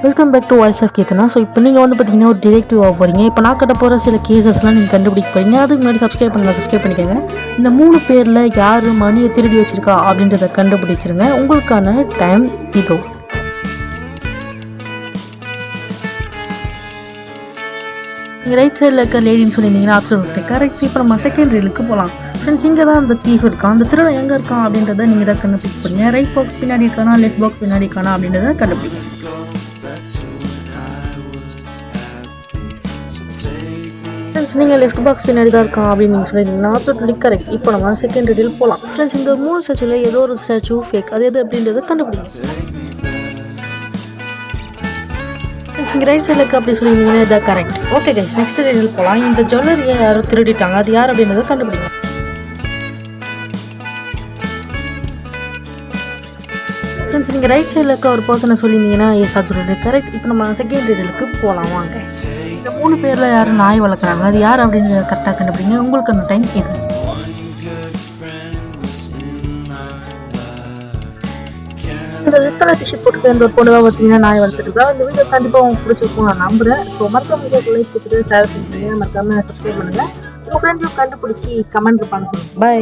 Welcome back to voice of Ketana. So இப்போ நீங்கள் வந்து பார்த்தீங்கன்னா ஒரு டிடெக்டிவ் ஆக போகிறீங்க. இப்போ நான் கட்ட போகிற சில கேசஸ்லாம் நீங்கள் கண்டுபிடிக்க போகிறீங்க. அதுக்கு முன்னாடி சப்ஸ்கிரைப் பண்ணிக்கோங்க. இந்த 3 பேரில் யார் மணியை திருடி வச்சிருக்கா அப்படின்றத கண்டுபிடிச்சிருங்க. உங்களுக்கான டைம் இதோ. நீங்கள் ரைட் சைடில் இருக்க லேடின்னு சொல்லியிருந்தீங்கன்னா ஆப்ஷன் கரெக்ட். இப்போ நம்ம செகண்ட் ரீலுக்கு போகலாம். ஃப்ரெண்ட்ஸ், இங்கே தான் அந்த தீஃப் இருக்கான். அந்த திருடன் எங்கே இருக்கான் அப்படின்றத நீங்கள் தான் கண்டுபிடிக்க போகிறீங்க. ரைட் பாக்ஸ் பின்னாடி இருக்கானா லெஃப்ட் பாக்ஸ் பின்னாடி இருக்கானா அப்படின்றத கண்டுபிடிங்க. ஃப்ரெண்ட்ஸ், நீங்கள் லெஃப்ட் பாக்ஸ் பின்னாடி தான் இருக்கான் அப்படின்னு நீங்கள் சொல்லியிருந்தீங்கன்னா ஆப்ஷன் கரெக்ட். இப்போ நம்ம செகண்ட் ரீல் போகலாம். ஃப்ரெண்ட்ஸ், இந்த 3 ஸ்டாச்சுவில் ஏதோ ஒரு ஸ்டாச்சு ஃபேக். அது எது அப்படின்றத கண்டுபிடிங்க. இங்கே ரைட் சைடில் இருக்குது அப்படி சொல்லியிருந்தீங்கன்னா இதான் correct. Okay guys, next reel போகலாம். இந்த ஜுவல்லரியை யாரும் திருடிட்டாங்க, அது யார் அப்படின்றத கண்டுபிடிங்க. ஃப்ரெண்ட்ஸ், நீங்கள் ரைட் சைடில் இருக்க ஒரு பர்சனை சொல்லியிருந்தீங்கன்னா எஸ் absolutely கரெக்ட். இப்போ நம்ம செகண்ட் ரீலுக்கு போகலாம் வாங்க. இந்த 3 பேரில் யாரும் நாய் வளர்க்குறாங்க, அது யார் அப்படின்றத கரெக்டாக கண்டுபிடிங்க. உங்களுக்கு அந்த டைம் இது. இந்த ரெட் கலர் டிஷர்ட் போட்டு இந்த ஒரு பொண்ணு பார்த்தீங்கன்னா நாய் வளர்த்துருக்கா. இந்த வீடியோ கண்டிப்பாக உங்களுக்கு பிடிச்சிருக்கும் நான் நம்புகிறேன். ஸோ மறக்காம லைக் கொடுத்துட்டு ஷேர் பண்ணுங்க, மறக்காம சப்ஸ்கிரைப் பண்ணுங்கள். உங்கள் ஃப்ரெண்ட்ஸும் கண்டுபிடிச்சி கமெண்ட் பண்ண சொல்லுங்கள். பை.